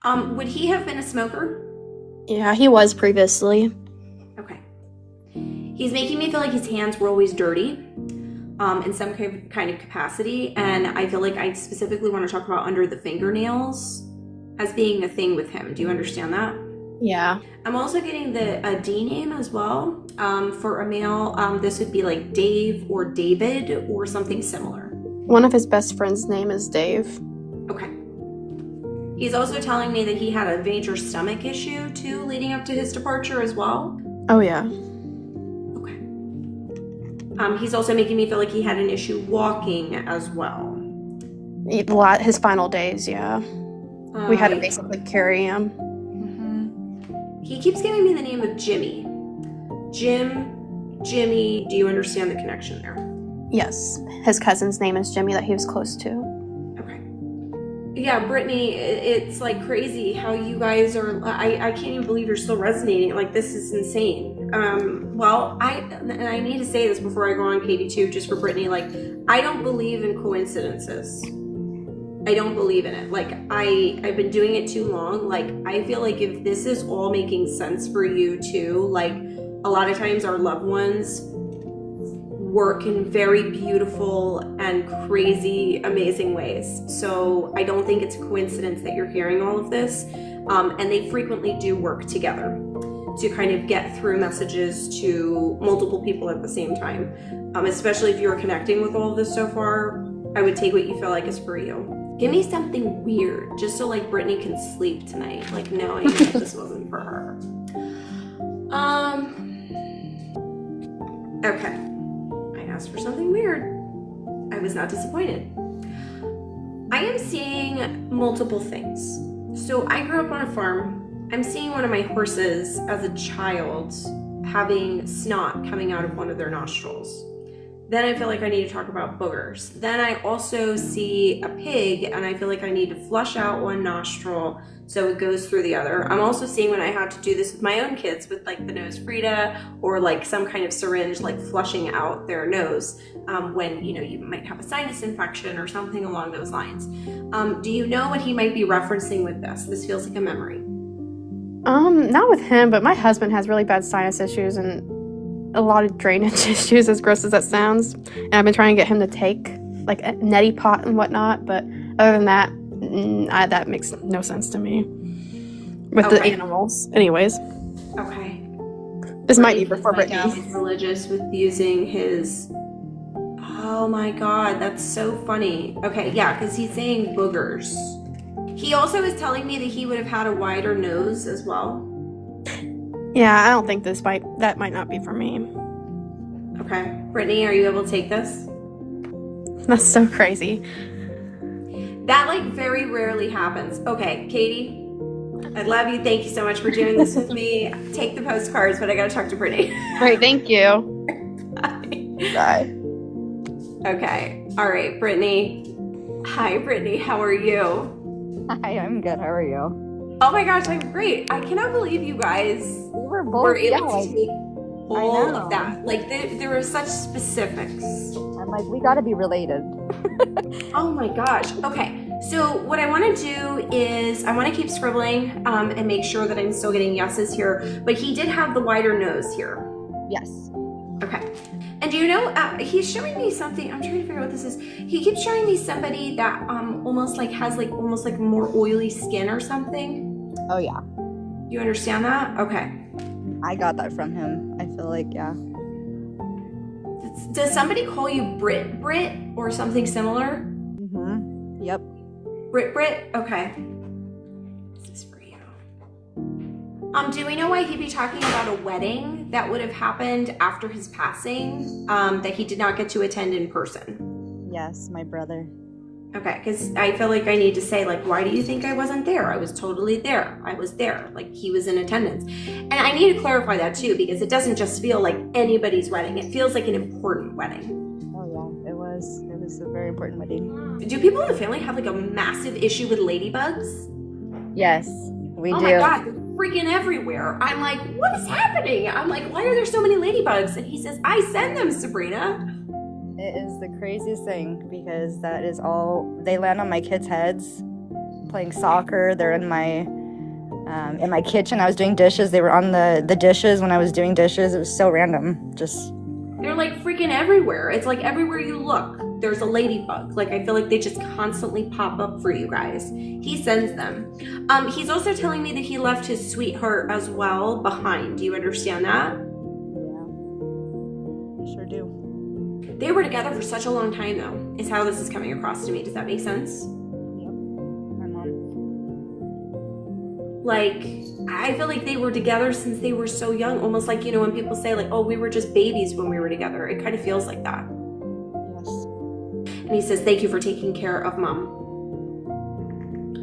Would he have been a smoker? Yeah, he was previously. Okay. He's making me feel like his hands were always dirty, in some kind of capacity, and I feel like I specifically want to talk about under the fingernails as being a thing with him. Do you understand that? Yeah. I'm also getting a D name as well. For a male, this would be like Dave or David or something similar. One of his best friends' name is Dave. Okay. He's also telling me that he had a major stomach issue too leading up to his departure as well. Oh, yeah. Okay. He's also making me feel like he had an issue walking as well. His final days, yeah. We had to basically carry him. He keeps giving me the name of Jimmy. Jimmy, do you understand the connection there? Yes. His cousin's name is Jimmy that he was close to. Okay. Yeah, Brittany, it's like crazy how you guys are, I can't even believe you're still resonating. Like, this is insane. Well, I need to say this before I go on KD2, just for Brittany, like, I don't believe in coincidences. I don't believe in it. Like, I've been doing it too long. Like, I feel like if this is all making sense for you too, like, a lot of times our loved ones work in very beautiful and crazy, amazing ways. So I don't think it's a coincidence that you're hearing all of this. And they frequently do work together to kind of get through messages to multiple people at the same time. Especially if you're connecting with all of this so far, I would take what you feel like is for you. Give me something weird, just so like Brittany can sleep tonight, like knowing that this wasn't for her. Okay. I asked for something weird. I was not disappointed. I am seeing multiple things. So I grew up on a farm. I'm seeing one of my horses as a child having snot coming out of one of their nostrils. Then I feel like I need to talk about boogers. Then I also see a pig and I feel like I need to flush out one nostril so it goes through the other. I'm also seeing when I had to do this with my own kids with like the nose Frida or like some kind of syringe like flushing out their nose when you might have a sinus infection or something along those lines. Do you know what he might be referencing with this? This feels like a memory. Not with him, but my husband has really bad sinus issues and a lot of drainage issues, as gross as that sounds. And I've been trying to get him to take like a neti pot and whatnot, but other than that, that makes no sense to me with the animals. Anyways. Okay. This might be before Brittany. He's religious with using his... Oh my god, that's so funny. Okay, yeah, because he's saying boogers. He also is telling me that he would have had a wider nose as well. Yeah, I don't think that might not be for me. Okay. Brittany, are you able to take this? That's so crazy. That like very rarely happens. Okay, Katie, I love you. Thank you so much for doing this with me. Take the postcards, but I gotta talk to Brittany. Great, thank you. Bye. Bye. Okay. All right, Brittany. Hi, Brittany. How are you? Hi, I'm good. How are you? Oh my gosh, I'm great. I cannot believe you guys were able to take all of that. Like, there were such specifics. I'm like, we gotta be related. Oh my gosh. Okay, so what I want to do is I want to keep scribbling and make sure that I'm still getting yeses here. But he did have the wider nose here. Yes. Okay. And do you know, he's showing me something. I'm trying to figure out what this is. He keeps showing me somebody that almost like has like almost like more oily skin or something. Oh yeah. You understand that? Okay. I got that from him. I feel like, yeah. Does somebody call you Brit or something similar? Mm-hmm. Yep. Brit? Okay. This is for you. Do we know why he'd be talking about a wedding that would have happened after his passing that he did not get to attend in person? Yes, my brother. Okay, because I feel like I need to say, like, why do you think I wasn't there? I was totally there. I was there. Like, he was in attendance. And I need to clarify that, too, because it doesn't just feel like anybody's wedding. It feels like an important wedding. Oh, yeah, it was. It was a very important wedding. Do people in the family have, like, a massive issue with ladybugs? Yes, we do. Oh, my God, they're freaking everywhere. I'm like, what is happening? I'm like, why are there so many ladybugs? And he says, I send them, Sabrina. It is the craziest thing because that is all, they land on my kids' heads playing soccer. They're in my kitchen. I was doing dishes. They were on the dishes when I was doing dishes. It was so random. Just They're like freaking everywhere. It's like everywhere you look, there's a ladybug. Like I feel like they just constantly pop up for you guys. He sends them. He's also telling me that he left his sweetheart as well behind. Do you understand that? yeah, I sure do. They were together for such a long time though, is how this is coming across to me. Does that make sense? Yep, my mom. Like, I feel like they were together since they were so young. Almost like, you know, when people say like, oh, we were just babies when we were together. It kind of feels like that. Yes. And he says, thank you for taking care of mom.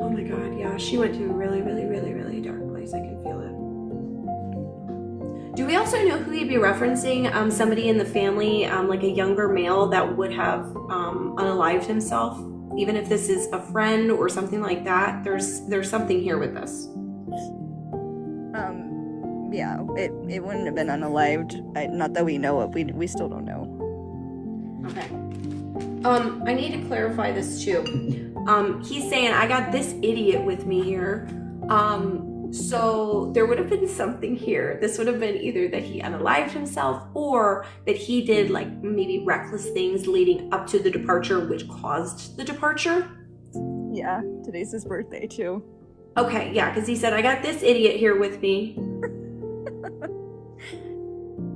Oh my God, yeah, she went to a really, really, really, really dark place. I can feel it. Do we also know who he'd be referencing? Somebody in the family, like a younger male that would have unalived himself? Even if this is a friend or something like that, there's something here with this. Yeah, it wouldn't have been unalived. Not that we know of. We still don't know. Okay. I need to clarify this too. He's saying, I got this idiot with me here. So there would have been something here. This would have been either that he unalived himself or that he did like maybe reckless things leading up to the departure, which caused the departure. Yeah, today's his birthday too. Okay, yeah, because he said, I got this idiot here with me.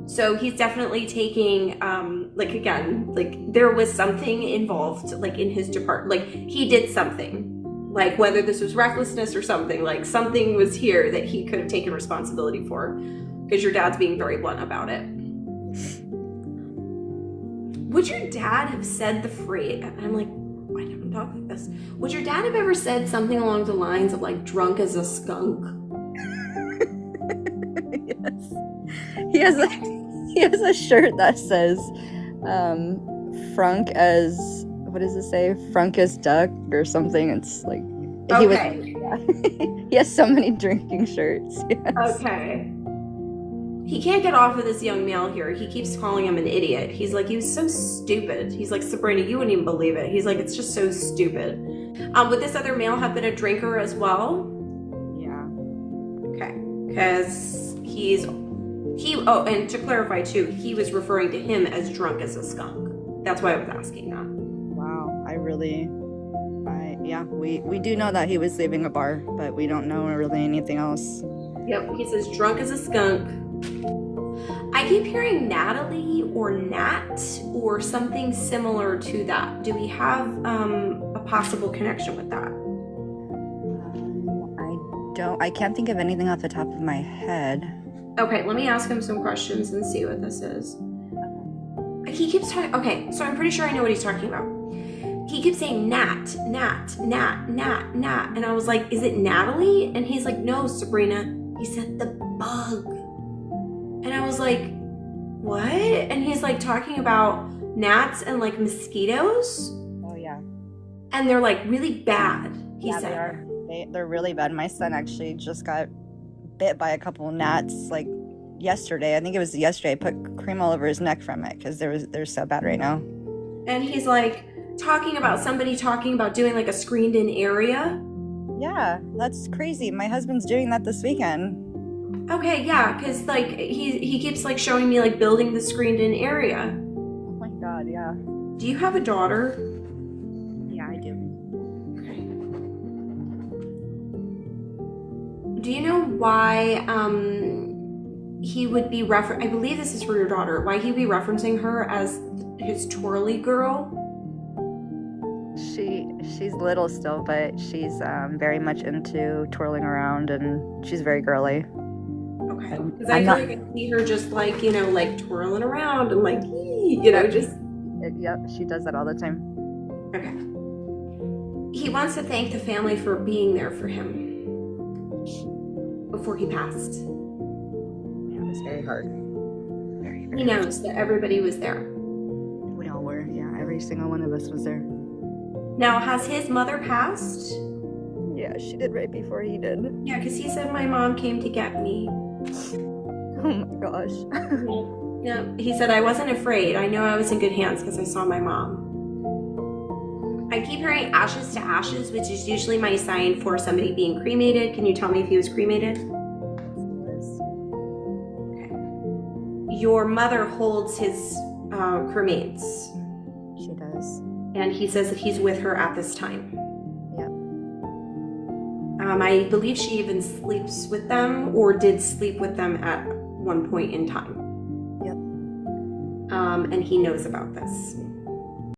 So he's definitely taking, like again, like there was something involved, like in his like he did something. Like whether this was recklessness or something, like something was here that he could have taken responsibility for, because your dad's being very blunt about it. Would your dad have said the phrase, I'm like, why don't I talk like this? Would your dad have ever said something along the lines of like drunk as a skunk? Yes. He has a shirt that says Frunk as, what does it say? Frunk as duck or something. It's like Okay. He has so many drinking shirts. Yes. Okay. He can't get off of this young male here. He keeps calling him an idiot. He's like, he was so stupid. He's like, Sabrina, you wouldn't even believe it. He's like, it's just so stupid. Would this other male have been a drinker as well? Yeah. Okay. Because oh, and to clarify too, he was referring to him as drunk as a skunk. That's why I was asking that. Wow. Yeah, we do know that he was leaving a bar, but we don't know really anything else. Yep, he says drunk as a skunk. I keep hearing Natalie or Nat or something similar to that. Do we have a possible connection with that? I can't think of anything off the top of my head. Okay, let me ask him some questions and see what this is. He keeps talking, okay, so I'm pretty sure I know what he's talking about. He keeps saying Nat, Nat, Nat, Nat, Nat. And I was like, is it Natalie? And he's like, no, Sabrina. He said the bug. And I was like, what? And he's like talking about gnats and like mosquitoes. Oh, yeah. And they're like really bad, he said. They are. They're really bad. My son actually just got bit by a couple of gnats like yesterday. I think it was yesterday. I put cream all over his neck from it because they're so bad right now. And he's like talking about doing like a screened in area. Yeah, that's crazy. My husband's doing that this weekend. Okay, yeah, because like he keeps like showing me like building the screened in area. Oh my God, yeah. Do you have a daughter? Yeah, I do. Okay. Do you know why he would be I believe this is for your daughter, why he'd be referencing her as his twirly girl? She's little still, but she's very much into twirling around, and she's very girly. Okay, because I feel like I see her just like, you know, like twirling around and like, you know, just... Yep, she does that all the time. Okay. He wants to thank the family for being there for him before he passed. Yeah, it was very hard. Very, very He knows that everybody was there. We all were, yeah. Every single one of us was there. Now, has his mother passed? Yeah, she did right before he did. Yeah, because he said my mom came to get me. Oh my gosh. Yeah, he said I wasn't afraid. I know I was in good hands because I saw my mom. I keep hearing ashes to ashes, which is usually my sign for somebody being cremated. Can you tell me if he was cremated? Your mother holds his cremains. She does. And he says that he's with her at this time. Yep. I believe she even sleeps with them or did sleep with them at one point in time. Yep. And he knows about this.